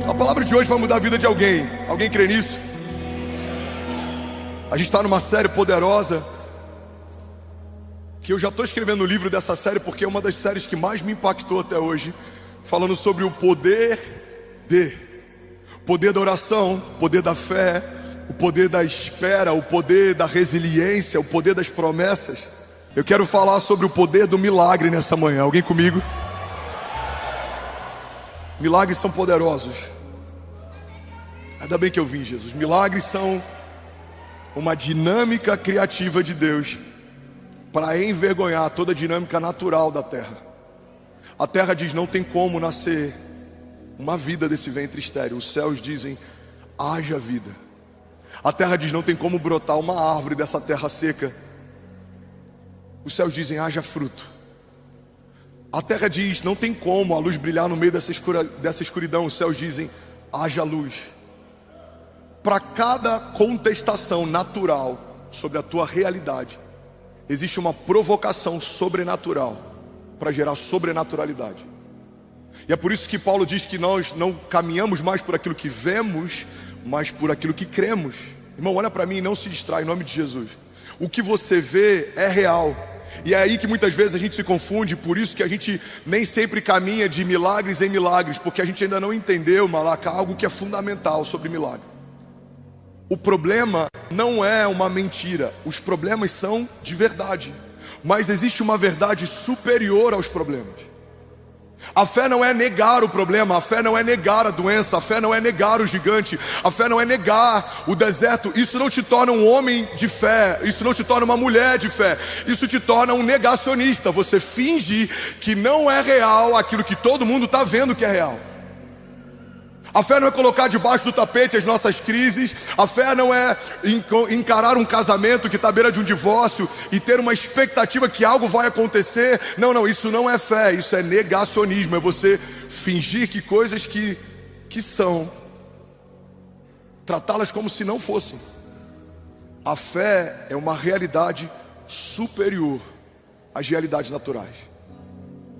A palavra de hoje vai mudar a vida de alguém. Alguém crê nisso? A gente está numa série poderosa, que eu já estou escrevendo o livro dessa série, porque é uma das séries que mais me impactou até hoje, falando sobre o poder da oração, o poder da fé, o poder da espera, o poder da resiliência, o poder das promessas. Eu quero falar sobre o poder do milagre nessa manhã. Alguém comigo? Milagres são poderosos. Ainda bem que eu vim, Jesus. Milagres são uma dinâmica criativa de Deus para envergonhar toda a dinâmica natural da terra. A terra diz: não tem como nascer uma vida desse ventre estéril. Os céus dizem: haja vida. A terra diz: não tem como brotar uma árvore dessa terra seca. Os céus dizem: haja fruto. A terra diz: não tem como a luz brilhar no meio dessa escuridão. Os céus dizem: haja luz. Para cada contestação natural sobre a tua realidade, existe uma provocação sobrenatural para gerar sobrenaturalidade. E é por isso que Paulo diz que nós não caminhamos mais por aquilo que vemos, mas por aquilo que cremos. Irmão, olha para mim e não se distrai, em nome de Jesus. O que você vê é real. E é aí que muitas vezes a gente se confunde. Por isso que a gente nem sempre caminha de milagres em milagres, porque a gente ainda não entendeu, Malaca, algo que é fundamental sobre milagre. O problema não é uma mentira. Os problemas são de verdade, mas existe uma verdade superior aos problemas. A fé não é negar o problema, a fé não é negar a doença, a fé não é negar o gigante, a fé não é negar o deserto. Isso não te torna um homem de fé, isso não te torna uma mulher de fé, isso te torna um negacionista. Você finge que não é real aquilo que todo mundo está vendo que é real. A fé não é colocar debaixo do tapete as nossas crises. A fé não é encarar um casamento que está à beira de um divórcio e ter uma expectativa que algo vai acontecer. Não, isso não é fé, isso é negacionismo. É você fingir que coisas que são, tratá-las como se não fossem. A fé é uma realidade superior às realidades naturais.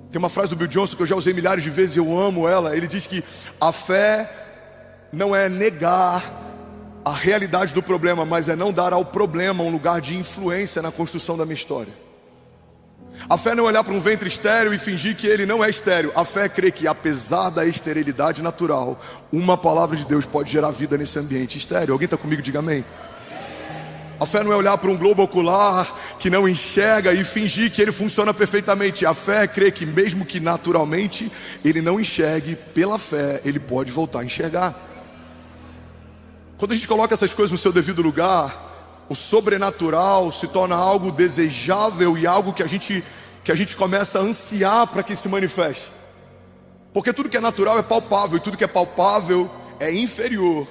Tem uma frase do Bill Johnson que eu já usei milhares de vezes e eu amo ela. Ele diz que a fé não é negar a realidade do problema, mas é não dar ao problema um lugar de influência na construção da minha história. A fé não é olhar para um ventre estéril e fingir que ele não é estéril. A fé é crer que, apesar da esterilidade natural, uma palavra de Deus pode gerar vida nesse ambiente estéril. Alguém está comigo? Diga amém. A fé não é olhar para um globo ocular que não enxerga e fingir que ele funciona perfeitamente. A fé é crer que, mesmo que naturalmente ele não enxergue, pela fé ele pode voltar a enxergar. Quando a gente coloca essas coisas no seu devido lugar, o sobrenatural se torna algo desejável e algo que a gente começa a ansiar para que se manifeste. Porque tudo que é natural é palpável, e tudo que é palpável é inferior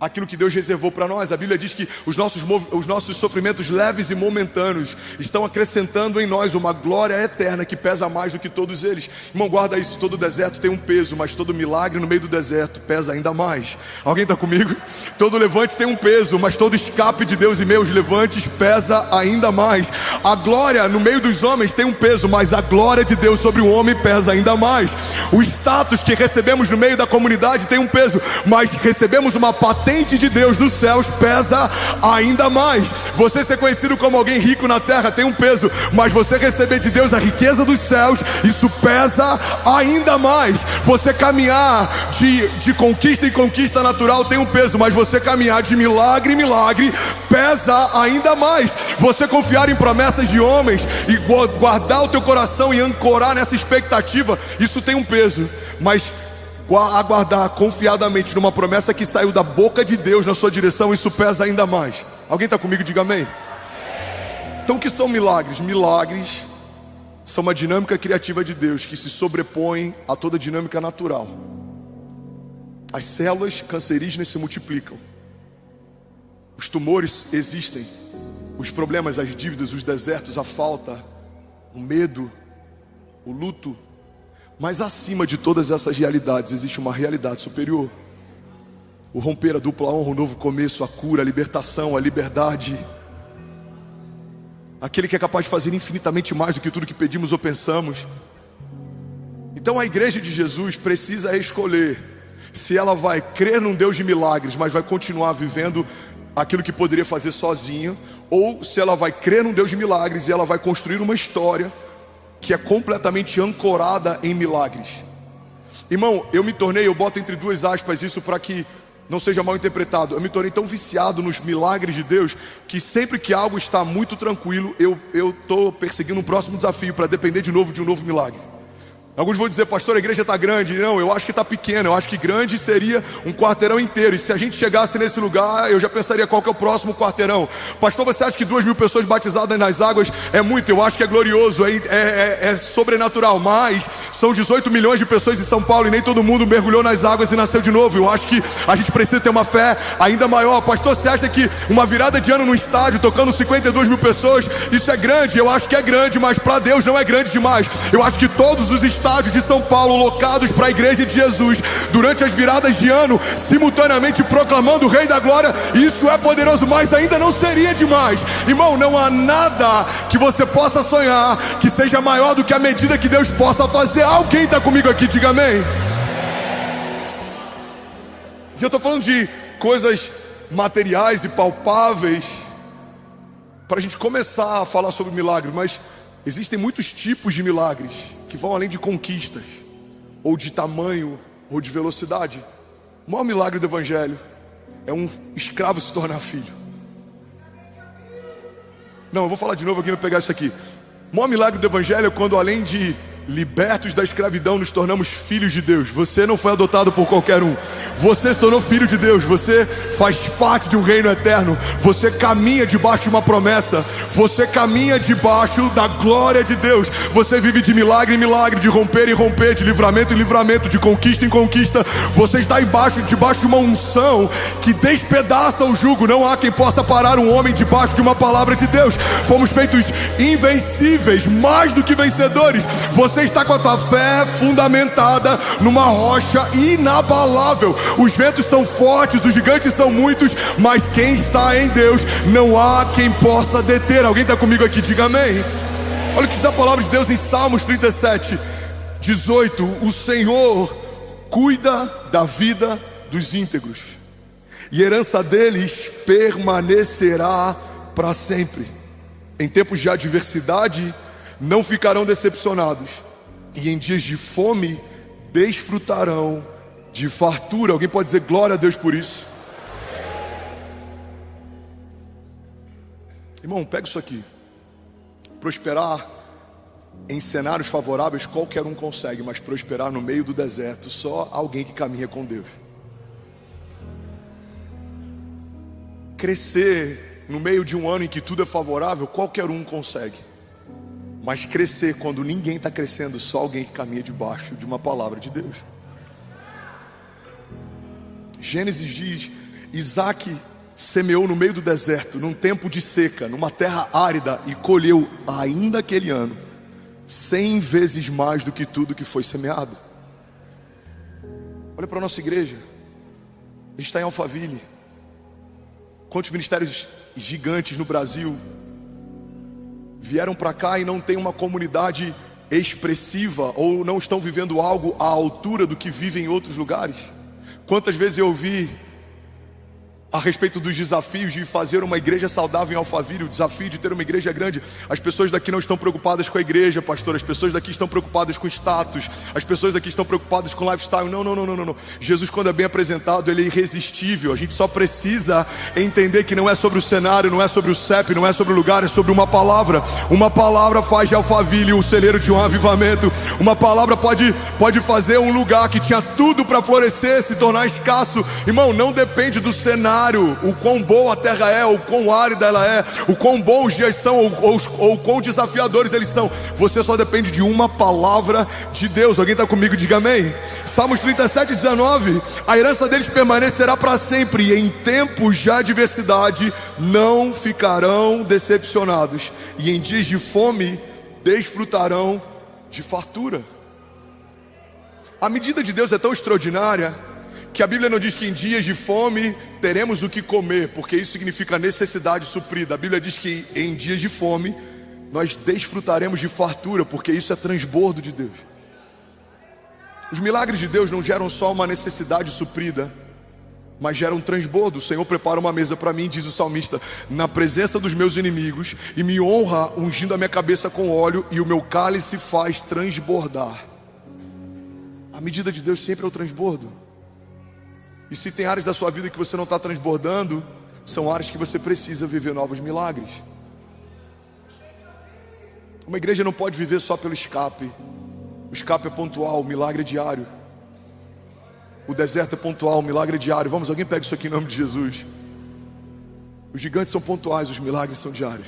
aquilo que Deus reservou para nós. A Bíblia diz que os nossos sofrimentos leves e momentâneos estão acrescentando em nós uma glória eterna que pesa mais do que todos eles. Irmão, guarda isso: todo deserto tem um peso, mas todo milagre no meio do deserto pesa ainda mais. Alguém está comigo? Todo levante tem um peso, mas todo escape de Deus em meus levantes pesa ainda mais. A glória no meio dos homens tem um peso, mas a glória de Deus sobre o homem pesa ainda mais. O status que recebemos no meio da comunidade tem um peso, mas recebemos uma patente de Deus nos céus pesa ainda mais. Você ser conhecido como alguém rico na terra tem um peso, mas você receber de Deus a riqueza dos céus, isso pesa ainda mais. Você caminhar de conquista em conquista natural tem um peso, mas você caminhar de milagre em milagre pesa ainda mais. Você confiar em promessas de homens e guardar o teu coração e ancorar nessa expectativa, isso tem um peso, mas aguardar confiadamente numa promessa que saiu da boca de Deus na sua direção, isso pesa ainda mais. Alguém está comigo? Diga amém. Então, o que são milagres? Milagres são uma dinâmica criativa de Deus que se sobrepõe a toda dinâmica natural. As células cancerígenas se multiplicam, os tumores existem, os problemas, as dívidas, os desertos, a falta, o medo, o luto. Mas acima de todas essas realidades existe uma realidade superior. O romper, a dupla honra, o novo começo, a cura, a libertação, a liberdade. Aquele que é capaz de fazer infinitamente mais do que tudo que pedimos ou pensamos. Então a igreja de Jesus precisa escolher se ela vai crer num Deus de milagres, mas vai continuar vivendo aquilo que poderia fazer sozinha, ou se ela vai crer num Deus de milagres e ela vai construir uma história que é completamente ancorada em milagres. Irmão, eu boto entre duas aspas isso para que não seja mal interpretado. Eu me tornei tão viciado nos milagres de Deus que sempre que algo está muito tranquilo, eu estou perseguindo um próximo desafio para depender de novo de um novo milagre. Alguns vão dizer, pastor, a igreja está grande. Não, eu acho que está pequena. Eu acho que grande seria um quarteirão inteiro. E se a gente chegasse nesse lugar, eu já pensaria qual que é o próximo quarteirão. Pastor, você acha que 2.000 pessoas batizadas nas águas é muito? Eu acho que é glorioso, é sobrenatural. Mas são 18 milhões de pessoas em São Paulo e nem todo mundo mergulhou nas águas e nasceu de novo. Eu acho que a gente precisa ter uma fé ainda maior. Pastor, você acha que uma virada de ano no estádio, tocando 52.000 pessoas, isso é grande? Eu acho que é grande, mas para Deus não é grande demais. Eu acho que todos os estádios de São Paulo locados para a igreja de Jesus durante as viradas de ano, simultaneamente proclamando o Rei da Glória, isso é poderoso, mas ainda não seria demais. Irmão, não há nada que você possa sonhar que seja maior do que a medida que Deus possa fazer. Alguém está comigo aqui? Diga amém. E eu estou falando de coisas materiais e palpáveis para a gente começar a falar sobre milagres, mas existem muitos tipos de milagres que vão além de conquistas, ou de tamanho, ou de velocidade. O maior milagre do Evangelho é um escravo se tornar filho. Não, eu vou falar de novo aqui, vou pegar isso aqui. O maior milagre do Evangelho é quando, além de libertos da escravidão, nos tornamos filhos de Deus. Você não foi adotado por qualquer um. Você se tornou filho de Deus. Você faz parte de um reino eterno. Você caminha debaixo de uma promessa. Você caminha debaixo da glória de Deus. Você vive de milagre em milagre, de romper em romper, de livramento em livramento, de conquista em conquista. Você está debaixo de uma unção que despedaça o jugo. Não há quem possa parar um homem debaixo de uma palavra de Deus. Fomos feitos invencíveis, mais do que vencedores. Você está com a tua fé fundamentada numa rocha inabalável. Os ventos são fortes, os gigantes são muitos, mas quem está em Deus, não há quem possa deter. Alguém está comigo aqui? Diga amém. Olha o que diz a palavra de Deus em Salmos 37, 18. O Senhor cuida da vida dos íntegros, e a herança deles permanecerá para sempre. Em tempos de adversidade não ficarão decepcionados, e em dias de fome desfrutarão de fartura. Alguém pode dizer glória a Deus por isso? Irmão, pega isso aqui. Prosperar em cenários favoráveis qualquer um consegue, mas prosperar no meio do deserto só alguém que caminha com Deus. Crescer no meio de um ano em que tudo é favorável qualquer um consegue, mas crescer quando ninguém está crescendo, só alguém que caminha debaixo de uma palavra de Deus. Gênesis diz: Isaac semeou no meio do deserto, num tempo de seca, numa terra árida, e colheu ainda aquele ano 100 vezes mais do que tudo que foi semeado. Olha para a nossa igreja. A gente está em Alphaville. Quantos ministérios gigantes no Brasil vieram para cá e não tem uma comunidade expressiva, ou não estão vivendo algo à altura do que vivem em outros lugares? Quantas vezes eu ouvi a respeito dos desafios de fazer uma igreja saudável em Alphaville, o desafio de ter uma igreja grande. As pessoas daqui não estão preocupadas com a igreja, pastor. As pessoas daqui estão preocupadas com status. As pessoas aqui estão preocupadas com lifestyle. Não. Jesus, quando é bem apresentado, ele é irresistível. A gente só precisa entender que não é sobre o cenário, não é sobre o CEP, não é sobre o lugar, é sobre uma palavra. Uma palavra faz de Alphaville o celeiro de um avivamento. Uma palavra pode fazer um lugar que tinha tudo para florescer se tornar escasso. Irmão, não depende do cenário, o quão boa a terra é, o quão árida ela é, o quão bons os dias são, ou o quão desafiadores eles são. Você só depende de uma palavra de Deus. Alguém está comigo? Diga amém. Salmos 37, 19. A herança deles permanecerá para sempre, e em tempos de adversidade não ficarão decepcionados, e em dias de fome desfrutarão de fartura. A medida de Deus é tão extraordinária que a Bíblia não diz que em dias de fome teremos o que comer, porque isso significa necessidade suprida. A Bíblia diz que em dias de fome nós desfrutaremos de fartura, porque isso é transbordo de Deus. Os milagres de Deus não geram só uma necessidade suprida, mas geram um transbordo. O Senhor prepara uma mesa para mim, diz o salmista, na presença dos meus inimigos, e me honra ungindo a minha cabeça com óleo, e o meu cálice faz transbordar. A medida de Deus sempre é o transbordo. E se tem áreas da sua vida que você não está transbordando, são áreas que você precisa viver novos milagres. Uma igreja não pode viver só pelo escape. O escape é pontual, o milagre é diário. O deserto é pontual, o milagre é diário. Vamos, alguém pega isso aqui em nome de Jesus. Os gigantes são pontuais, os milagres são diários.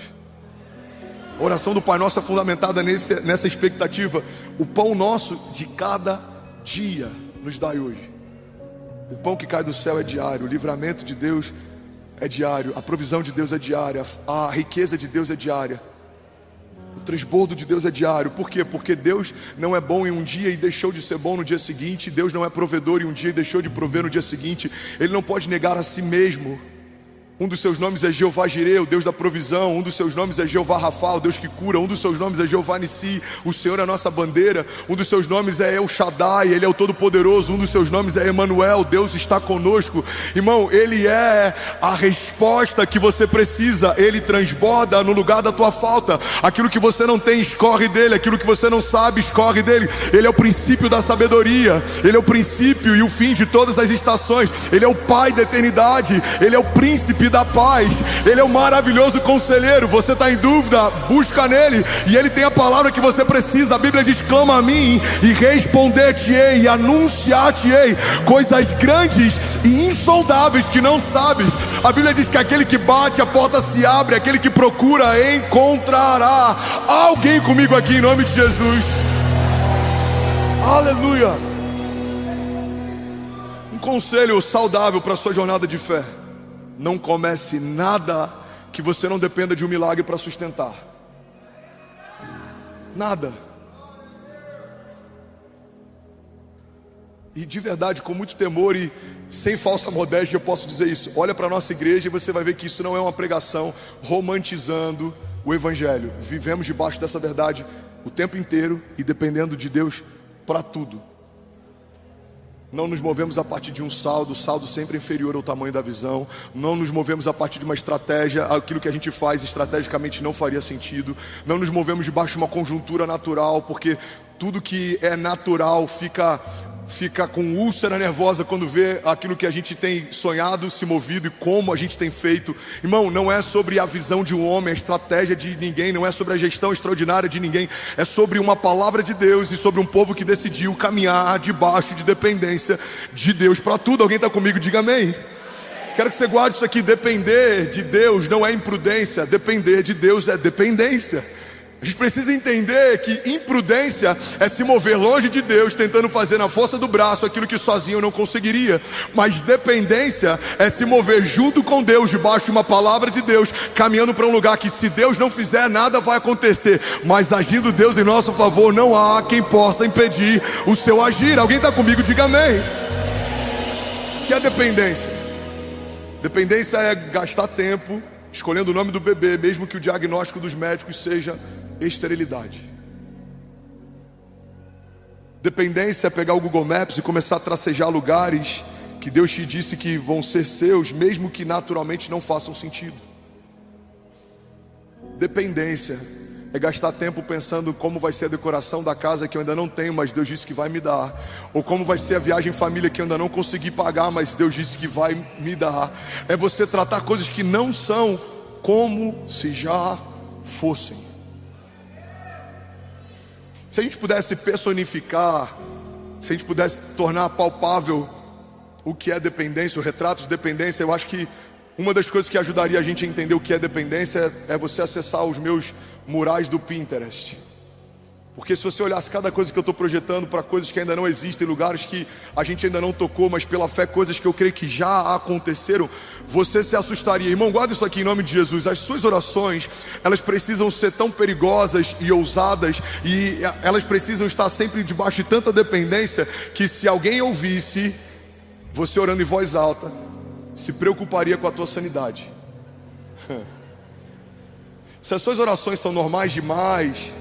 A oração do Pai Nosso é fundamentada nessa expectativa. O pão nosso de cada dia nos dai hoje. O pão que cai do céu é diário. O livramento de Deus é diário. A provisão de Deus é diária. A riqueza de Deus é diária. O transbordo de Deus é diário. Por quê? Porque Deus não é bom em um dia e deixou de ser bom no dia seguinte. Deus não é provedor em um dia e deixou de prover no dia seguinte. Ele não pode negar a si mesmo. Um dos seus nomes é Jeová Jireh, o Deus da provisão. Um dos seus nomes é Jeová Rafa, o Deus que cura. Um dos seus nomes é Jeová Nissi, o Senhor é a nossa bandeira. Um dos seus nomes é El Shaddai, Ele é o Todo-Poderoso. Um dos seus nomes é Emanuel, Deus está conosco. Irmão, Ele é a resposta que você precisa. Ele transborda no lugar da tua falta. Aquilo que você não tem, escorre dele. Aquilo que você não sabe, escorre dele. Ele é o princípio da sabedoria. Ele é o princípio e o fim de todas as estações. Ele é o Pai da eternidade. Ele é o príncipe da paz. Ele é o maravilhoso conselheiro. Você está em dúvida? Busca nele, e ele tem a palavra que você precisa. A Bíblia diz: clama a mim e responder-te-ei e anunciar-te-ei coisas grandes e insondáveis que não sabes. A Bíblia diz que aquele que bate, a porta se abre. Aquele que procura, encontrará. Alguém comigo aqui em nome de Jesus. Aleluia. Um conselho saudável para a sua jornada de fé: não comece nada que você não dependa de um milagre para sustentar. Nada. E de verdade, com muito temor e sem falsa modéstia, eu posso dizer isso. Olha para a nossa igreja e você vai ver que isso não é uma pregação romantizando o Evangelho. Vivemos debaixo dessa verdade o tempo inteiro e dependendo de Deus para tudo. Não nos movemos a partir de um saldo, o saldo sempre é inferior ao tamanho da visão. Não nos movemos a partir de uma estratégia, aquilo que a gente faz estrategicamente não faria sentido. Não nos movemos debaixo de uma conjuntura natural, porque tudo que é natural fica com úlcera nervosa quando vê aquilo que a gente tem sonhado, se movido e como a gente tem feito. Irmão, não é sobre a visão de um homem, a estratégia de ninguém, não é sobre a gestão extraordinária de ninguém. É sobre uma palavra de Deus e sobre um povo que decidiu caminhar debaixo de dependência de Deus para tudo. Alguém está comigo? Diga amém. Quero que você guarde isso aqui. Depender de Deus não é imprudência. Depender de Deus é dependência. A gente precisa entender que imprudência é se mover longe de Deus, tentando fazer na força do braço aquilo que sozinho eu não conseguiria. Mas dependência é se mover junto com Deus, debaixo de uma palavra de Deus, caminhando para um lugar que, se Deus não fizer, nada vai acontecer. Mas agindo Deus em nosso favor, não há quem possa impedir o seu agir. Alguém está comigo? Diga amém. O que é dependência? Dependência é gastar tempo escolhendo o nome do bebê, mesmo que o diagnóstico dos médicos seja esterilidade. Dependência é pegar o Google Maps e começar a tracejar lugares que Deus te disse que vão ser seus, mesmo que naturalmente não façam sentido. Dependência é gastar tempo pensando como vai ser a decoração da casa que eu ainda não tenho, mas Deus disse que vai me dar. Ou como vai ser a viagem em família que eu ainda não consegui pagar, mas Deus disse que vai me dar. É você tratar coisas que não são como se já fossem. Se a gente pudesse personificar, se a gente pudesse tornar palpável o que é dependência, o retrato de dependência, eu acho que uma das coisas que ajudaria a gente a entender o que é dependência é você acessar os meus murais do Pinterest. Porque se você olhasse cada coisa que eu estou projetando para coisas que ainda não existem, lugares que a gente ainda não tocou, mas pela fé coisas que eu creio que já aconteceram, você se assustaria. Irmão, guarda isso aqui em nome de Jesus. As suas orações, elas precisam ser tão perigosas e ousadas, e elas precisam estar sempre debaixo de tanta dependência, que se alguém ouvisse você orando em voz alta, se preocuparia com a tua sanidade. Se as suas orações são normais demais,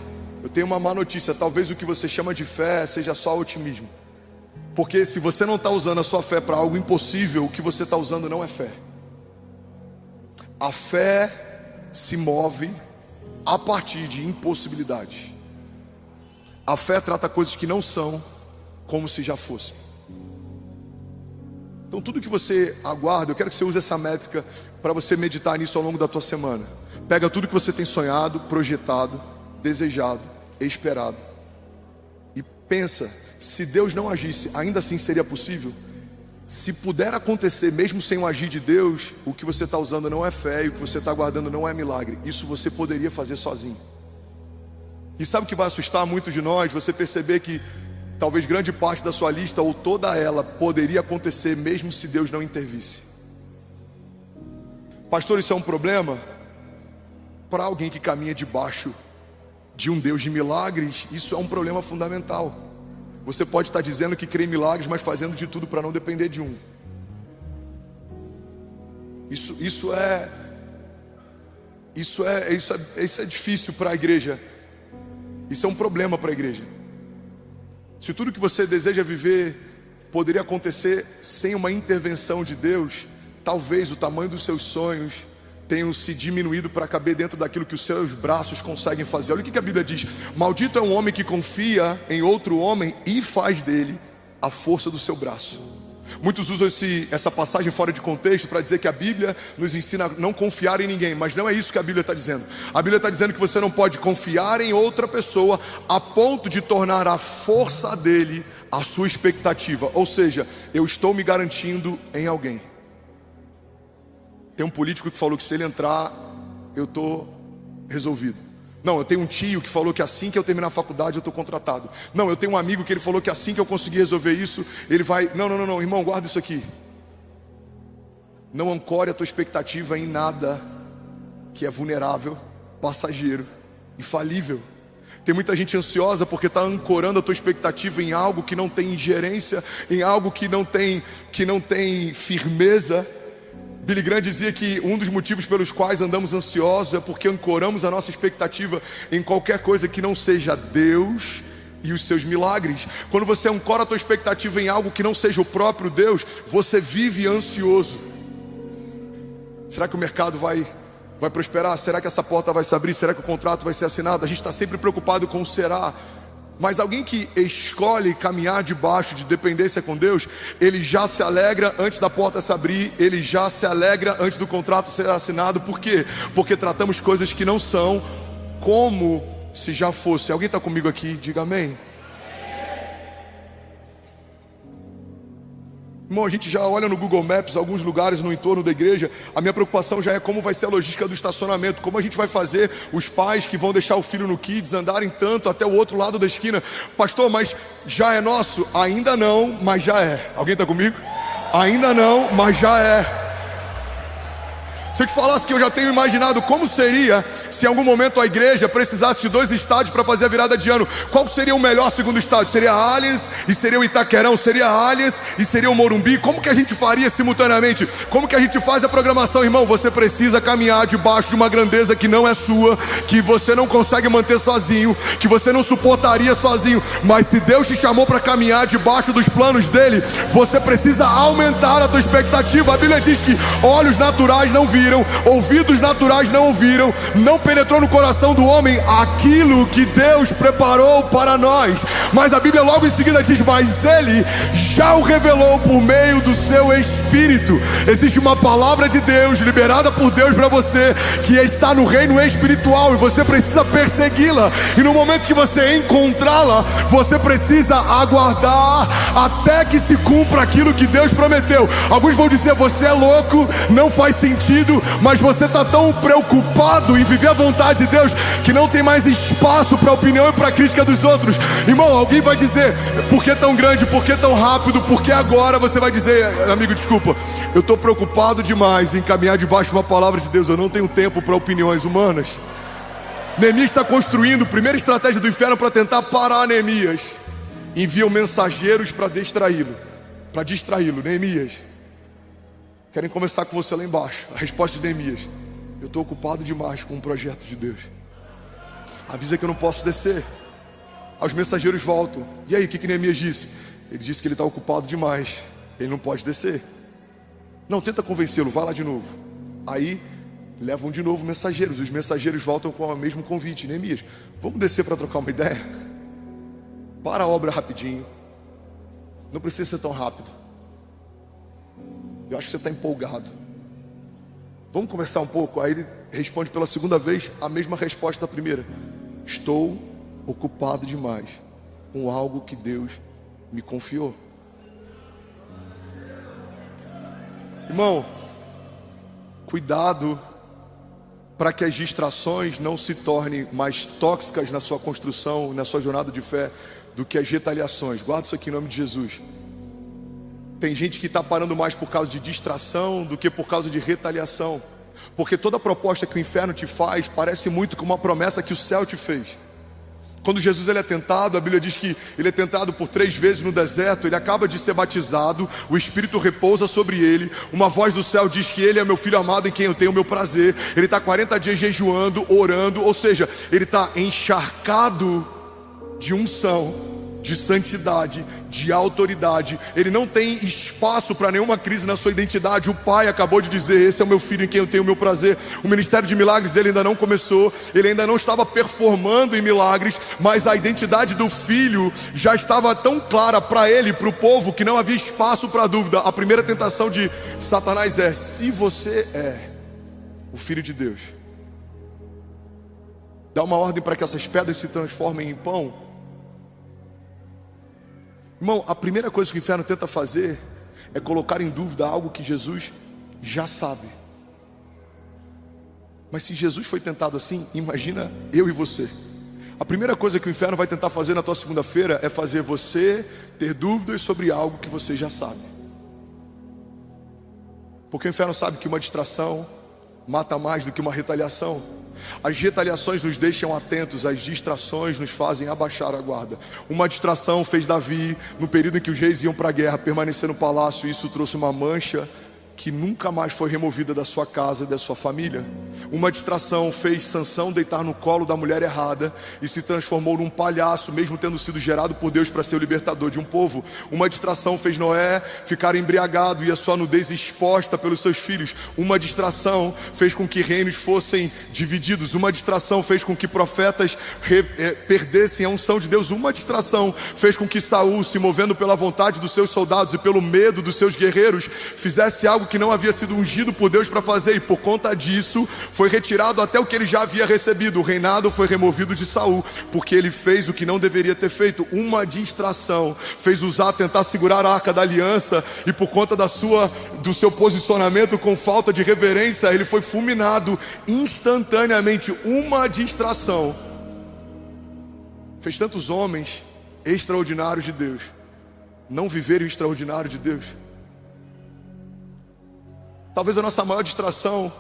eu tenho uma má notícia: talvez o que você chama de fé seja só otimismo. Porque se você não está usando a sua fé para algo impossível, o que você está usando não é fé. A fé se move a partir de impossibilidades. A fé trata coisas que não são como se já fossem. Então tudo que você aguarda, eu quero que você use essa métrica para você meditar nisso ao longo da tua semana. Pega tudo que você tem sonhado, projetado, desejado, esperado, e pensa, se Deus não agisse, ainda assim seria possível? Se puder acontecer mesmo sem o agir de Deus, o que você está usando não é fé, e o que você está aguardando não é milagre. Isso você poderia fazer sozinho. E sabe o que vai assustar muito de nós? Você perceber que talvez grande parte da sua lista, ou toda ela, poderia acontecer mesmo se Deus não intervisse. Pastor, isso é um problema? Para alguém que caminha debaixo de um Deus de milagres, isso é um problema fundamental. Você pode estar dizendo que crê em milagres, mas fazendo de tudo para não depender de um. Isso é difícil para a igreja. Isso é um problema para a igreja. Se tudo que você deseja viver poderia acontecer sem uma intervenção de Deus, talvez o tamanho dos seus sonhos tenham se diminuído para caber dentro daquilo que os seus braços conseguem fazer. Olha o que a Bíblia diz: maldito é um homem que confia em outro homem e faz dele a força do seu braço. Muitos usam essa passagem fora de contexto para dizer que a Bíblia nos ensina a não confiar em ninguém, mas não é isso que a Bíblia está dizendo. A Bíblia está dizendo que você não pode confiar em outra pessoa a ponto de tornar a força dele a sua expectativa. Ou seja, eu estou me garantindo em alguém. Tem um político que falou que se ele entrar, eu estou resolvido. Não, eu tenho um tio que falou que assim que eu terminar a faculdade eu estou contratado. Não, eu tenho um amigo que ele falou que assim que eu conseguir resolver isso, ele vai... Não, irmão, guarda isso aqui. Não ancore a tua expectativa em nada que é vulnerável, passageiro e falível. Tem muita gente ansiosa porque está ancorando a tua expectativa em algo que não tem ingerência, em algo que não tem firmeza. Billy Graham dizia que um dos motivos pelos quais andamos ansiosos é porque ancoramos a nossa expectativa em qualquer coisa que não seja Deus e os seus milagres. Quando você ancora a tua expectativa em algo que não seja o próprio Deus, você vive ansioso. Será que o mercado vai prosperar? Será que essa porta vai se abrir? Será que o contrato vai ser assinado? A gente está sempre preocupado com o será. Mas alguém que escolhe caminhar debaixo de dependência com Deus, ele já se alegra antes da porta se abrir, ele já se alegra antes do contrato ser assinado. Por quê? Porque tratamos coisas que não são como se já fosse. Alguém está comigo aqui? Diga amém. Irmão, a gente já olha no Google Maps alguns lugares no entorno da igreja. A minha preocupação já é como vai ser a logística do estacionamento. Como a gente vai fazer os pais que vão deixar o filho no Kids andarem tanto até o outro lado da esquina. Pastor, mas já é nosso? Ainda não, mas já é. Alguém está comigo? Ainda não, mas já é. Se eu te falasse que eu já tenho imaginado como seria se em algum momento a igreja precisasse de 2 estádios para fazer a virada de ano, qual seria o melhor segundo estádio? Seria a Allianz e seria o Itaquerão? Seria a Allianz e seria o Morumbi? Como que a gente faria simultaneamente? Como que a gente faz a programação? Irmão, você precisa caminhar debaixo de uma grandeza que não é sua, que você não consegue manter sozinho, que você não suportaria sozinho. Mas se Deus te chamou para caminhar debaixo dos planos dele, você precisa aumentar a tua expectativa. A Bíblia diz que olhos naturais não viram, ouvidos naturais não ouviram, não penetrou no coração do homem aquilo que Deus preparou para nós. Mas a Bíblia logo em seguida diz: mas ele já o revelou por meio do seu Espírito. Existe uma palavra de Deus liberada por Deus para você, que está no reino espiritual, e você precisa persegui-la. E no momento que você encontrá-la, você precisa aguardar até que se cumpra aquilo que Deus prometeu. Alguns vão dizer: você é louco, não faz sentido. Mas você está tão preocupado em viver a vontade de Deus que não tem mais espaço para opinião e para crítica dos outros. Irmão, alguém vai dizer: por que tão grande, por que tão rápido, por que agora? Você vai dizer: amigo, desculpa, eu estou preocupado demais em caminhar debaixo de uma palavra de Deus. Eu não tenho tempo para opiniões humanas. Neemias está construindo a primeira estratégia do inferno para tentar parar Neemias. Enviam mensageiros para distraí-lo. Neemias, querem conversar com você lá embaixo. A resposta de Neemias: eu estou ocupado demais com um projeto de Deus. Avisa que eu não posso descer. Os mensageiros voltam. E aí, o que Neemias disse? Ele disse que ele está ocupado demais, ele não pode descer. Não, tenta convencê-lo, vai lá de novo. Aí levam de novo mensageiros. Os mensageiros voltam com o mesmo convite. Neemias, vamos descer para trocar uma ideia? Para a obra rapidinho. Não precisa ser tão rápido. Eu acho que você está empolgado. Vamos conversar um pouco? Aí ele responde pela segunda vez a mesma resposta da primeira. Estou ocupado demais com algo que Deus me confiou. Irmão, cuidado para que as distrações não se tornem mais tóxicas na sua construção, na sua jornada de fé, do que as retaliações. Guarda isso aqui em nome de Jesus. Tem gente que está parando mais por causa de distração do que por causa de retaliação. Porque toda proposta que o inferno te faz parece muito com uma promessa que o céu te fez. Quando Jesus ele é tentado, a Bíblia diz que ele é tentado por 3 vezes no deserto. Ele acaba de ser batizado, o Espírito repousa sobre ele. Uma voz do céu diz que ele é meu filho amado em quem eu tenho o meu prazer. Ele está 40 dias jejuando, orando. Ou seja, ele está encharcado de unção, de santidade, de autoridade. Ele não tem espaço para nenhuma crise na sua identidade. O pai acabou de dizer, esse é o meu filho em quem eu tenho o meu prazer. O ministério de milagres dele ainda não começou. Ele ainda não estava performando em milagres, mas a identidade do filho já estava tão clara para ele, para o povo, que não havia espaço para dúvida. A primeira tentação de Satanás é: se você é o filho de Deus, dá uma ordem para que essas pedras se transformem em pão. Irmão, a primeira coisa que o inferno tenta fazer é colocar em dúvida algo que Jesus já sabe. Mas se Jesus foi tentado assim, imagina eu e você. A primeira coisa que o inferno vai tentar fazer na tua segunda-feira é fazer você ter dúvidas sobre algo que você já sabe. Porque o inferno sabe que uma distração mata mais do que uma retaliação. As retaliações nos deixam atentos, as distrações nos fazem abaixar a guarda. Uma distração fez Davi, no período em que os reis iam para a guerra, permanecer no palácio, e isso trouxe uma mancha que nunca mais foi removida da sua casa e da sua família. Uma distração fez Sansão deitar no colo da mulher errada e se transformou num palhaço, mesmo tendo sido gerado por Deus para ser o libertador de um povo. Uma distração fez Noé ficar embriagado e a sua nudez exposta pelos seus filhos. Uma distração fez com que reinos fossem divididos. Uma distração fez com que profetas perdessem a unção de Deus. Uma distração fez com que Saul, se movendo pela vontade dos seus soldados e pelo medo dos seus guerreiros, fizesse algo que não havia sido ungido por Deus para fazer, e por conta disso foi retirado até o que ele já havia recebido. O reinado foi removido de Saul, porque ele fez o que não deveria ter feito. Uma distração fez Uzá tentar segurar a arca da aliança, e por conta do seu posicionamento com falta de reverência, ele foi fulminado instantaneamente. Uma distração fez tantos homens extraordinários de Deus não viverem o extraordinário de Deus. Talvez a nossa maior distração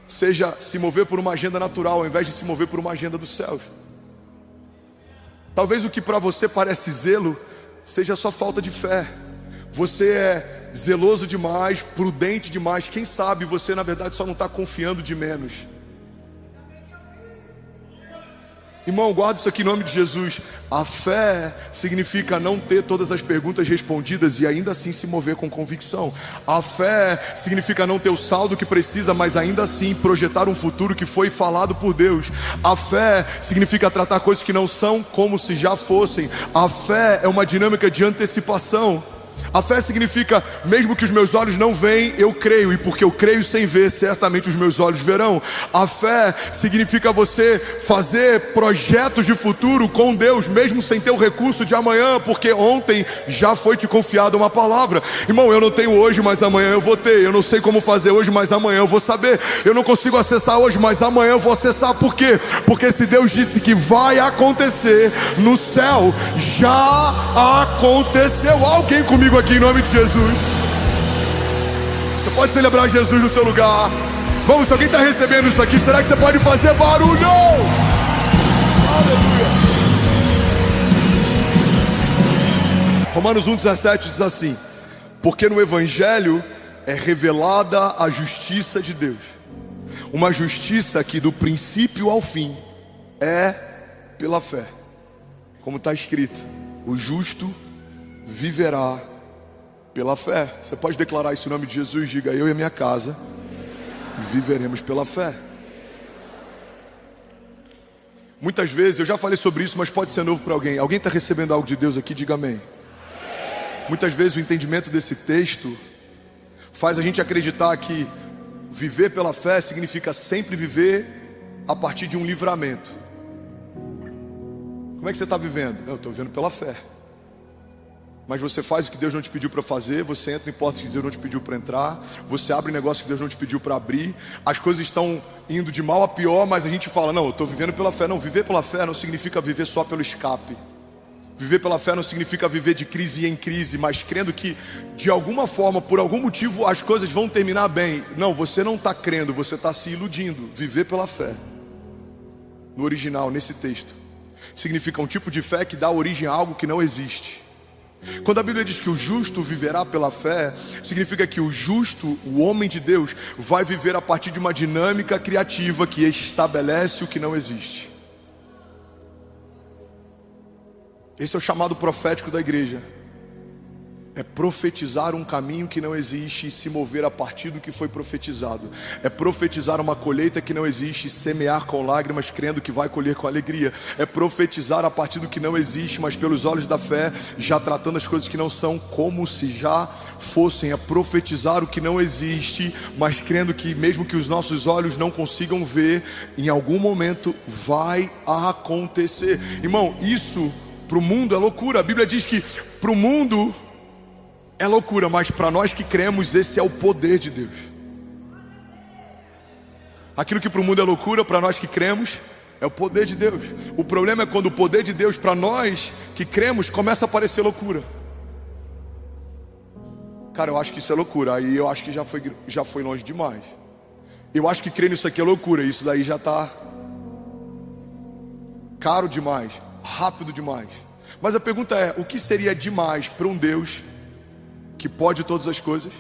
seja se mover por uma agenda natural, ao invés de se mover por uma agenda dos céus. Talvez o que para você parece zelo seja só falta de fé. Você é zeloso demais, prudente demais. Quem sabe você na verdade só não está confiando de menos. Irmão, guarda isso aqui em nome de Jesus. A fé significa não ter todas as perguntas respondidas e ainda assim se mover com convicção. A fé significa não ter o saldo que precisa, mas ainda assim projetar um futuro que foi falado por Deus. A fé significa tratar coisas que não são como se já fossem. A fé é uma dinâmica de antecipação. A fé significa, mesmo que os meus olhos não veem, eu creio, e porque eu creio sem ver, certamente os meus olhos verão. A fé significa você fazer projetos de futuro com Deus, mesmo sem ter o recurso de amanhã, porque ontem já foi te confiada uma palavra. Irmão, eu não tenho hoje, mas amanhã eu vou ter. Eu não sei como fazer hoje, mas amanhã eu vou saber. Eu não consigo acessar hoje, mas amanhã eu vou acessar. Por quê? Porque se Deus disse que vai acontecer no céu, já aconteceu. Alguém comigo aqui em nome de Jesus? Você pode celebrar Jesus no seu lugar. Vamos, se alguém está recebendo isso aqui, será que você pode fazer barulho? Aleluia. Romanos 1,17 diz assim: porque no Evangelho é revelada a justiça de Deus, uma justiça que do princípio ao fim é pela fé. Como está escrito: o justo viverá pela fé. Você pode declarar isso em nome de Jesus? Diga: eu e a minha casa viveremos pela fé. Muitas vezes, eu já falei sobre isso, mas pode ser novo para alguém. Alguém está recebendo algo de Deus aqui? Diga amém. Muitas vezes o entendimento desse texto faz a gente acreditar que viver pela fé significa sempre viver a partir de um livramento. Como é que você está vivendo? Eu estou vivendo pela fé. Mas você faz o que Deus não te pediu para fazer, você entra em portas que Deus não te pediu para entrar, você abre negócio que Deus não te pediu para abrir, as coisas estão indo de mal a pior, mas a gente fala: não, eu estou vivendo pela fé. Não, viver pela fé não significa viver só pelo escape. Viver pela fé não significa viver de crise em crise, mas crendo que de alguma forma, por algum motivo, as coisas vão terminar bem. Não, você não está crendo, você está se iludindo. Viver pela fé, no original, nesse texto, significa um tipo de fé que dá origem a algo que não existe. Quando a Bíblia diz que o justo viverá pela fé, significa que o justo, o homem de Deus, vai viver a partir de uma dinâmica criativa que estabelece o que não existe. Esse é o chamado profético da igreja. É profetizar um caminho que não existe e se mover a partir do que foi profetizado. É profetizar uma colheita que não existe e semear com lágrimas, crendo que vai colher com alegria. É profetizar a partir do que não existe, mas pelos olhos da fé, já tratando as coisas que não são como se já fossem. É profetizar o que não existe, mas crendo que mesmo que os nossos olhos não consigam ver, em algum momento vai acontecer. Irmão, isso para o mundo é loucura. A Bíblia diz que para o mundo é loucura, mas para nós que cremos, esse é o poder de Deus. Aquilo que para o mundo é loucura, para nós que cremos, é o poder de Deus. O problema é quando o poder de Deus para nós que cremos começa a parecer loucura. Cara, eu acho que isso é loucura. Aí eu acho que já foi longe demais. Eu acho que crer nisso aqui é loucura. Isso daí já está caro demais, rápido demais. Mas a pergunta é: o que seria demais para um Deus que pode todas as coisas,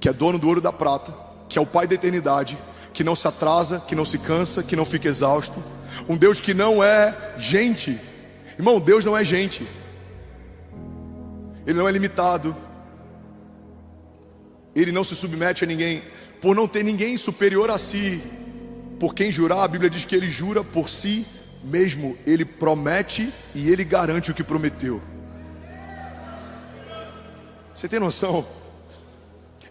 que é dono do ouro e da prata, que é o Pai da eternidade, que não se atrasa, que não se cansa, que não fica exausto? Um Deus que não é gente. Irmão, Deus não é gente. Ele não é limitado. Ele não se submete a ninguém. Por não ter ninguém superior a si, por quem jurar, a Bíblia diz que ele jura por si mesmo. Ele promete e ele garante o que prometeu. Você tem noção?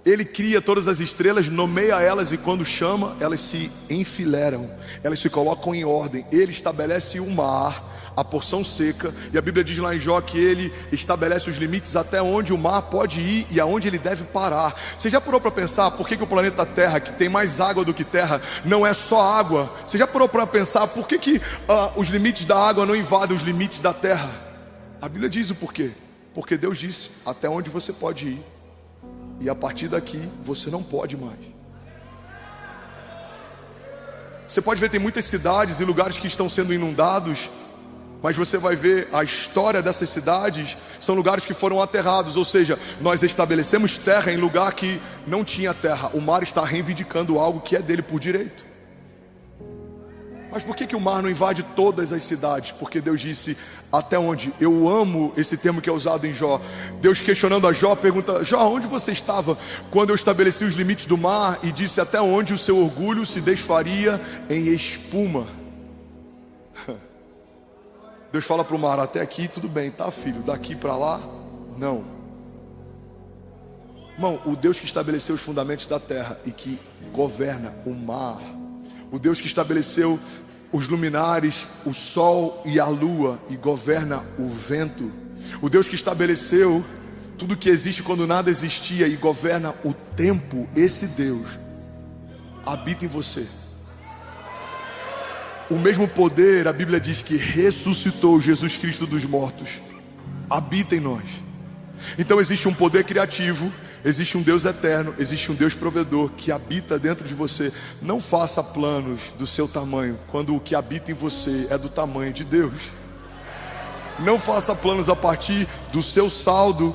Ele cria todas as estrelas, nomeia elas, e quando chama, elas se enfileiram, elas se colocam em ordem. Ele estabelece o mar, a porção seca, e a Bíblia diz lá em Jó que ele estabelece os limites até onde o mar pode ir e aonde ele deve parar. Você já parou para pensar por que o planeta Terra, que tem mais água do que terra, não é só água? Você já parou para pensar por que os limites da água não invadem os limites da terra? A Bíblia diz o porquê. Porque Deus disse até onde você pode ir, e a partir daqui você não pode mais. Você pode ver, tem muitas cidades e lugares que estão sendo inundados, mas você vai ver a história dessas cidades, são lugares que foram aterrados. Ou seja, nós estabelecemos terra em lugar que não tinha terra. O mar está reivindicando algo que é dele por direito. Mas por que o mar não invade todas as cidades? Porque Deus disse até onde? Eu amo esse termo que é usado em Jó. Deus questionando a Jó, pergunta: Jó, onde você estava quando eu estabeleci os limites do mar e disse até onde o seu orgulho se desfaria em espuma? Deus fala para o mar: até aqui tudo bem, tá, filho? Daqui para lá, não. Irmão, o Deus que estabeleceu os fundamentos da terra e que governa o mar, o Deus que estabeleceu os luminares, o sol e a lua, e governa o vento, o Deus que estabeleceu tudo que existe quando nada existia e governa o tempo, esse Deus habita em você. O mesmo poder, a Bíblia diz que ressuscitou Jesus Cristo dos mortos, habita em nós. Então existe um poder criativo, existe um Deus eterno, existe um Deus provedor que habita dentro de você. Não faça planos do seu tamanho, quando o que habita em você é do tamanho de Deus. Não faça planos a partir do seu saldo,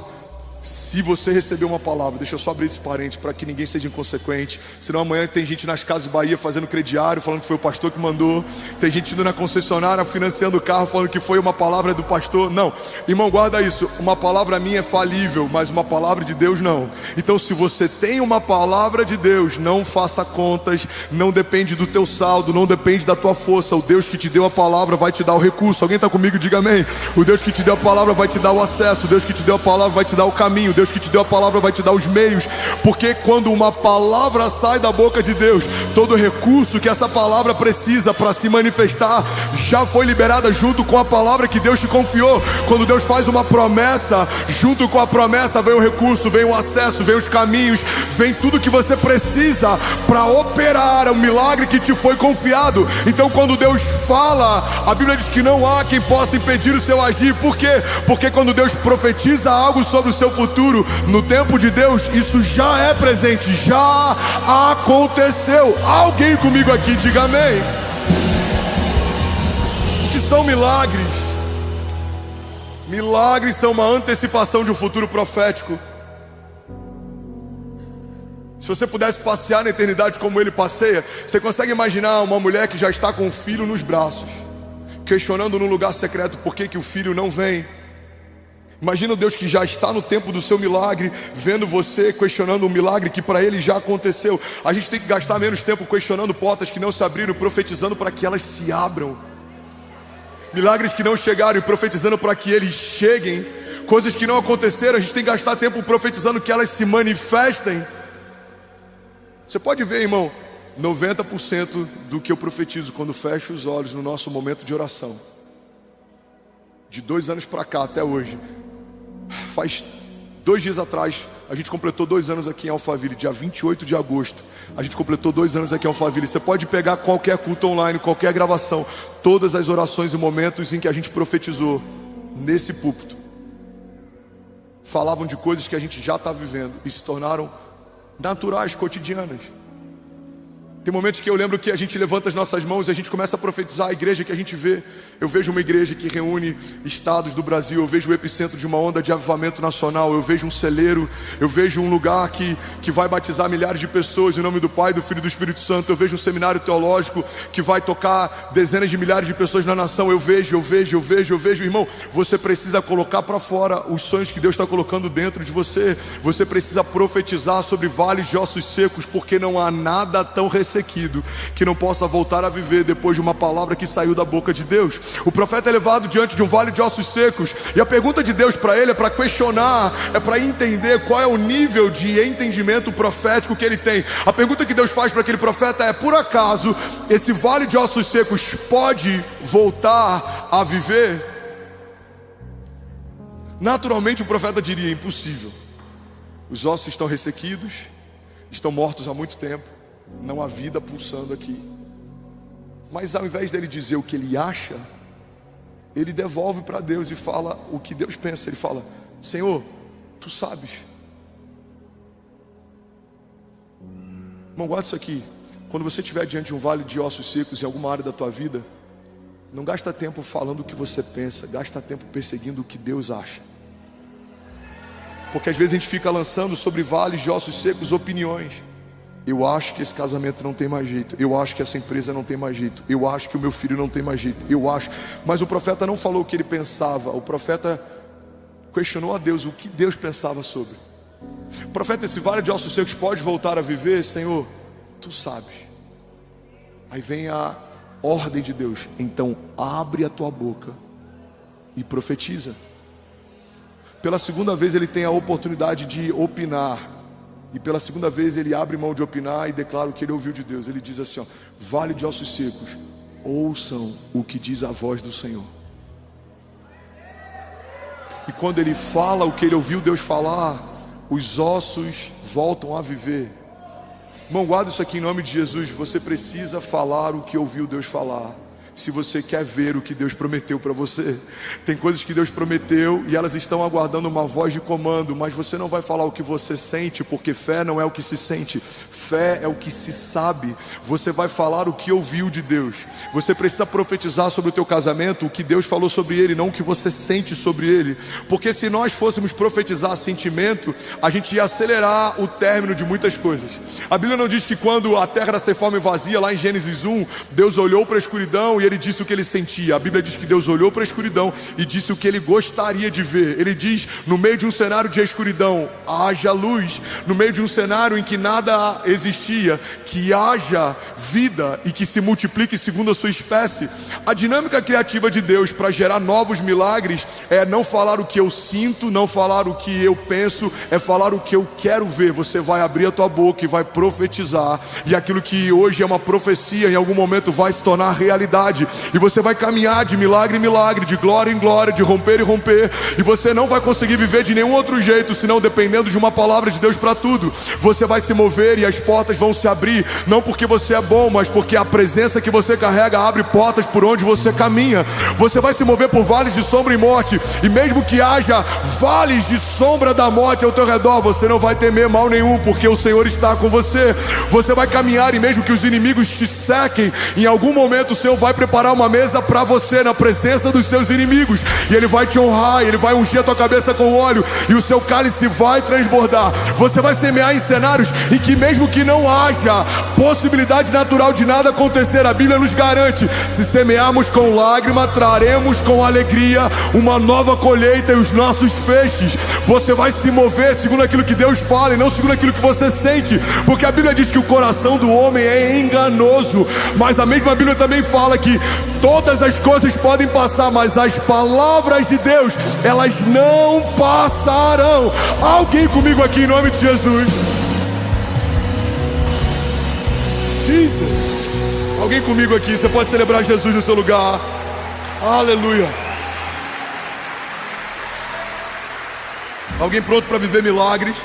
Se você receber uma palavra, deixa eu só abrir esse parênteses para que ninguém seja inconsequente. Senão amanhã tem gente nas Casas Bahia fazendo crediário, falando que foi o pastor que mandou. Tem gente indo na concessionária financiando o carro, falando que foi uma palavra do pastor. Não, irmão, guarda isso. Uma palavra minha é falível, mas uma palavra de Deus não. Então se você tem uma palavra de Deus, não faça contas. Não depende do teu saldo, não depende da tua força. O Deus que te deu a palavra vai te dar o recurso. Alguém está comigo? Diga amém. O Deus que te deu a palavra vai te dar o acesso. O Deus que te deu a palavra vai te dar o caminho. O Deus que te deu a palavra vai te dar os meios. Porque quando uma palavra sai da boca de Deus, todo recurso que essa palavra precisa para se manifestar já foi liberada junto com a palavra que Deus te confiou. Quando Deus faz uma promessa, junto com a promessa vem o recurso, vem o acesso, vem os caminhos, vem tudo que você precisa para operar o milagre que te foi confiado. Então quando Deus fala, a Bíblia diz que não há quem possa impedir o seu agir. Por quê? Porque quando Deus profetiza algo sobre o seu futuro, no tempo de Deus, isso já é presente, já aconteceu. Alguém comigo aqui, diga amém. O que são milagres? Milagres são uma antecipação de um futuro profético. Se você pudesse passear na eternidade como ele passeia, você consegue imaginar uma mulher que já está com o filho nos braços, questionando no lugar secreto por que o filho não vem? Imagina o Deus que já está no tempo do seu milagre, vendo você, questionando um milagre que para ele já aconteceu. A gente tem que gastar menos tempo questionando portas que não se abriram, profetizando para que elas se abram. Milagres que não chegaram e profetizando para que eles cheguem. Coisas que não aconteceram, a gente tem que gastar tempo profetizando que elas se manifestem. Você pode ver, irmão, 90% do que eu profetizo quando fecho os olhos no nosso momento de oração, de 2 anos para cá até hoje. Faz 2 dias atrás, a gente completou 2 anos aqui em Alphaville, dia 28 de agosto. A gente completou 2 anos aqui em Alphaville. Você pode pegar qualquer culto online, qualquer gravação, todas as orações e momentos em que a gente profetizou nesse púlpito falavam de coisas que a gente já está vivendo e se tornaram naturais, cotidianas. Tem momentos que eu lembro que a gente levanta as nossas mãos e a gente começa a profetizar a igreja que a gente vê. Eu vejo uma igreja que reúne estados do Brasil, eu vejo o epicentro de uma onda de avivamento nacional, eu vejo um celeiro, eu vejo um lugar que vai batizar milhares de pessoas em nome do Pai, do Filho e do Espírito Santo. Eu vejo um seminário teológico que vai tocar dezenas de milhares de pessoas na nação. Eu vejo, irmão, você precisa colocar para fora os sonhos que Deus está colocando dentro de você. Você precisa profetizar sobre vales de ossos secos, porque não há nada tão ressequido que não possa voltar a viver depois de uma palavra que saiu da boca de Deus. O profeta é levado diante de um vale de ossos secos, e a pergunta de Deus para ele é para questionar, é para entender qual é o nível de entendimento profético que ele tem. A pergunta que Deus faz para aquele profeta é: por acaso esse vale de ossos secos pode voltar a viver? Naturalmente o profeta diria: impossível. Os ossos estão ressequidos, estão mortos há muito tempo, não há vida pulsando aqui. Mas ao invés dele dizer o que ele acha, ele devolve para Deus e fala o que Deus pensa. Ele fala: Senhor, tu sabes. Irmão, guarda isso aqui. Quando você estiver diante de um vale de ossos secos em alguma área da tua vida, não gasta tempo falando o que você pensa, gasta tempo perseguindo o que Deus acha. Porque às vezes a gente fica lançando sobre vales de ossos secos opiniões. Eu acho que esse casamento não tem mais jeito. Eu acho que essa empresa não tem mais jeito. Eu acho que o meu filho não tem mais jeito. Eu acho. Mas o profeta não falou o que ele pensava. O profeta questionou a Deus o que Deus pensava sobre. Profeta, esse vale de ossos secos pode voltar a viver? Senhor, tu sabes. Aí vem a ordem de Deus: então abre a tua boca e profetiza. Pela segunda vez ele tem a oportunidade de opinar. E pela segunda vez ele abre mão de opinar e declara o que ele ouviu de Deus. Ele diz assim, ó: vale de ossos secos, ouçam o que diz a voz do Senhor. E quando ele fala o que ele ouviu Deus falar, os ossos voltam a viver. Irmão, guarda isso aqui em nome de Jesus. Você precisa falar o que ouviu Deus falar. se você quer ver o que Deus prometeu para você. Tem coisas que Deus prometeu e elas estão aguardando uma voz de comando, mas você não vai falar o que você sente, porque fé não é o que se sente, fé é o que se sabe. Você vai falar o que ouviu de Deus. Você precisa profetizar sobre o teu casamento o que Deus falou sobre ele, não o que você sente sobre ele, porque se nós fôssemos profetizar sentimento, a gente ia acelerar o término de muitas coisas. A Bíblia não diz que quando a terra era sem forma e vazia, lá em Gênesis 1, Deus olhou para a escuridão e ele disse o que ele sentia. A Bíblia diz que Deus olhou para a escuridão e disse o que ele gostaria de ver. Ele diz, no meio de um cenário de escuridão, haja luz. No meio de um cenário em que nada existia, que haja vida e que se multiplique segundo a sua espécie. A dinâmica criativa de Deus para gerar novos milagres é não falar o que eu sinto, não falar o que eu penso, é falar o que eu quero ver. Você vai abrir a tua boca e vai profetizar, e aquilo que hoje é uma profecia, em algum momento vai se tornar realidade. E você vai caminhar de milagre em milagre, de glória em glória, de romper em romper. E você não vai conseguir viver de nenhum outro jeito, senão dependendo de uma palavra de Deus para tudo. Você vai se mover e as portas vão se abrir, não porque você é bom, mas porque a presença que você carrega abre portas por onde você caminha. Você vai se mover por vales de sombra e morte, e mesmo que haja vales de sombra da morte ao teu redor, você não vai temer mal nenhum, porque o Senhor está com você. Você vai caminhar e mesmo que os inimigos te sequem, em algum momento o Senhor vai preparar uma mesa para você na presença dos seus inimigos, e Ele vai te honrar, e Ele vai ungir a tua cabeça com óleo, e o seu cálice vai transbordar. Você vai semear em cenários em que mesmo que não haja possibilidade natural de nada acontecer, a Bíblia nos garante, se semearmos com lágrima, traremos com alegria uma nova colheita e os nossos feixes. Você vai se mover segundo aquilo que Deus fala e não segundo aquilo que você sente, porque a Bíblia diz que o coração do homem é enganoso, mas a mesma Bíblia também fala que todas as coisas podem passar, mas as palavras de Deus, elas não passarão. Alguém comigo aqui em nome de Jesus? Jesus. Alguém comigo aqui? Você pode celebrar Jesus no seu lugar. Aleluia. Alguém pronto para viver milagres?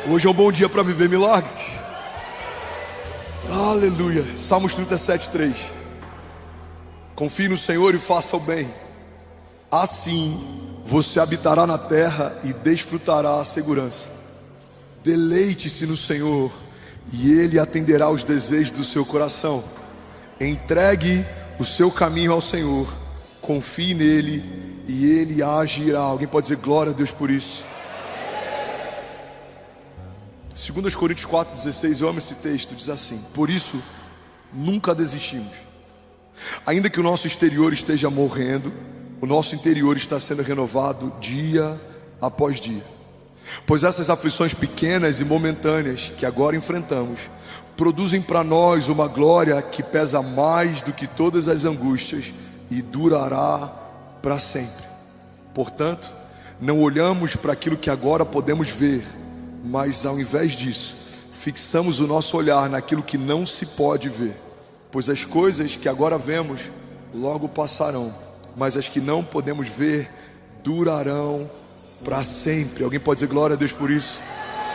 Hoje é um bom dia para viver milagres. Aleluia. Salmos 37:3. Confie no Senhor e faça o bem, assim você habitará na terra e desfrutará a segurança. Deleite-se no Senhor e Ele atenderá aos desejos do seu coração. Entregue o seu caminho ao Senhor, confie nele e Ele agirá. Alguém pode dizer glória a Deus por isso? 2 Coríntios 4,16, eu amo esse texto, diz assim: por isso nunca desistimos. Ainda que o nosso exterior esteja morrendo, o nosso interior está sendo renovado dia após dia. Pois essas aflições pequenas e momentâneas que agora enfrentamos produzem para nós uma glória que pesa mais do que todas as angústias e durará para sempre. Portanto, não olhamos para aquilo que agora podemos ver, mas ao invés disso, fixamos o nosso olhar naquilo que não se pode ver. Pois as coisas que agora vemos logo passarão, mas as que não podemos ver durarão para sempre. Alguém pode dizer glória a Deus por isso?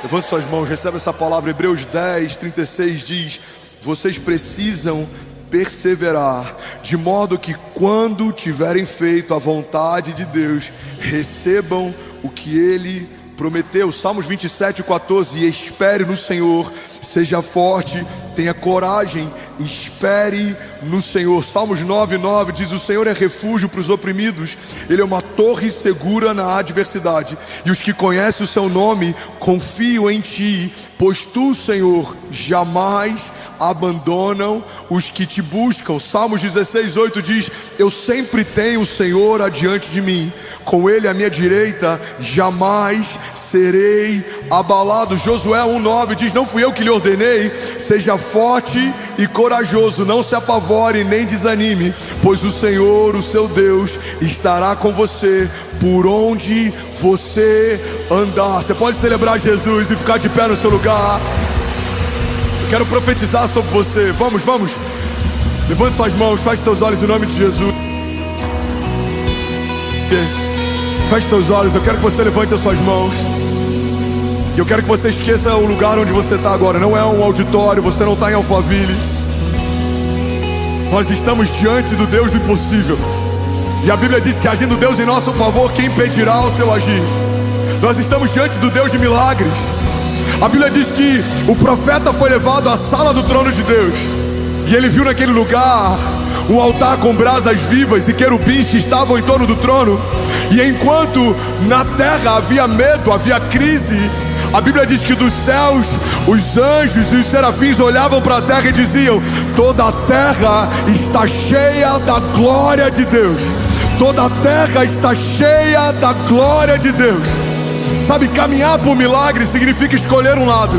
Levante suas mãos, recebe essa palavra. Hebreus 10:36 diz: vocês precisam perseverar, de modo que quando tiverem feito a vontade de Deus, recebam o que Ele prometeu. Salmos 27:14: e espere no Senhor, seja forte, tenha coragem, espere no Senhor. Salmos 9:9 diz: o Senhor é refúgio para os oprimidos, Ele é uma torre segura na adversidade, e os que conhecem o seu nome confiam em Ti, pois Tu, Senhor, jamais abandonam os que Te buscam. Salmos 16:8 diz: eu sempre tenho o Senhor adiante de mim, com Ele à minha direita, jamais serei abalado. Josué 1:9 diz: não fui eu que lhe ordenei, seja forte e corajoso, não se apavore nem desanime, pois o Senhor, o seu Deus, estará com você por onde você andar. Você pode celebrar Jesus e ficar de pé no seu lugar. Eu quero profetizar sobre você. Vamos. Levante suas mãos, feche teus olhos em nome de Jesus. Feche teus olhos, eu quero que você levante as suas mãos. E eu quero que você esqueça o lugar onde você está agora. Não é um auditório, você não está em Alphaville. Nós estamos diante do Deus do impossível. E a Bíblia diz que agindo Deus em nosso favor, quem impedirá o seu agir? Nós estamos diante do Deus de milagres. A Bíblia diz que o profeta foi levado à sala do trono de Deus, e ele viu naquele lugar um altar com brasas vivas e querubins que estavam em torno do trono. E enquanto na terra havia medo, havia crise, a Bíblia diz que dos céus os anjos e os serafins olhavam para a terra e diziam: toda a terra está cheia da glória de Deus. Toda a terra está cheia da glória de Deus. Sabe, caminhar por milagre significa escolher um lado.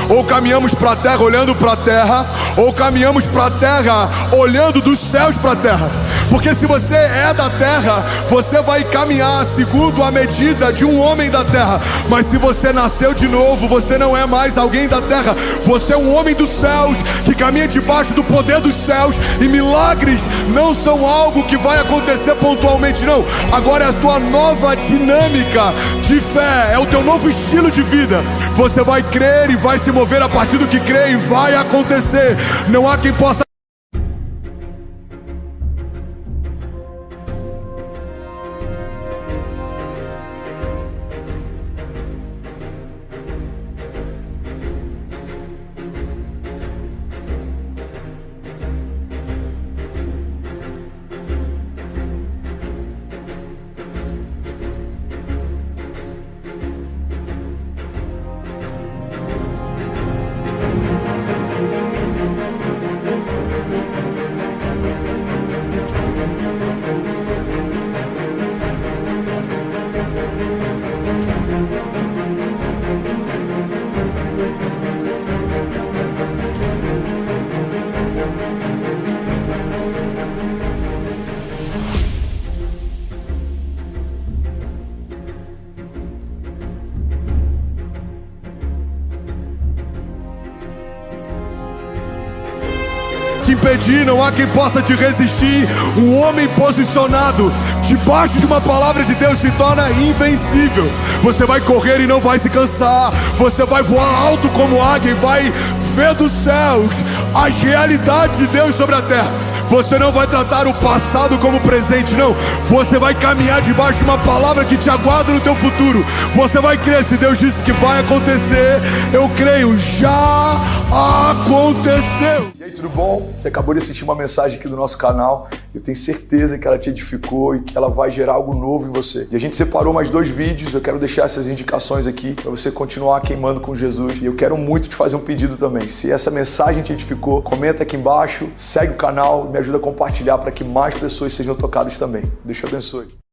Ou caminhamos para a terra olhando para a terra, ou caminhamos para a terra olhando dos céus para a terra. Porque se você é da terra, você vai caminhar segundo a medida de um homem da terra. Mas se você nasceu de novo, você não é mais alguém da terra. Você é um homem dos céus, que caminha debaixo do poder dos céus. E milagres não são algo que vai acontecer pontualmente, não. Agora é a tua nova dinâmica de fé, é o teu novo estilo de vida. Você vai crer e vai se mover a partir do que crê, e vai acontecer. Não há quem possa te impedir, não há quem possa te resistir. Um homem posicionado debaixo de uma palavra de Deus se torna invencível. Você vai correr e não vai se cansar. Você vai voar alto como águia e vai ver dos céus as realidades de Deus sobre a terra. Você não vai tratar o passado como presente, não. Você vai caminhar debaixo de uma palavra que te aguarda no teu futuro. Você vai crer, se Deus disse que vai acontecer, eu creio, já aconteceu. E aí, tudo bom? Você acabou de assistir uma mensagem aqui do nosso canal. Eu tenho certeza que ela te edificou e que ela vai gerar algo novo em você. E a gente separou mais 2 vídeos, eu quero deixar essas indicações aqui para você continuar queimando com Jesus. E eu quero muito te fazer um pedido também. Se essa mensagem te edificou, comenta aqui embaixo, segue o canal, me ajuda a compartilhar para que mais pessoas sejam tocadas também. Deus te abençoe.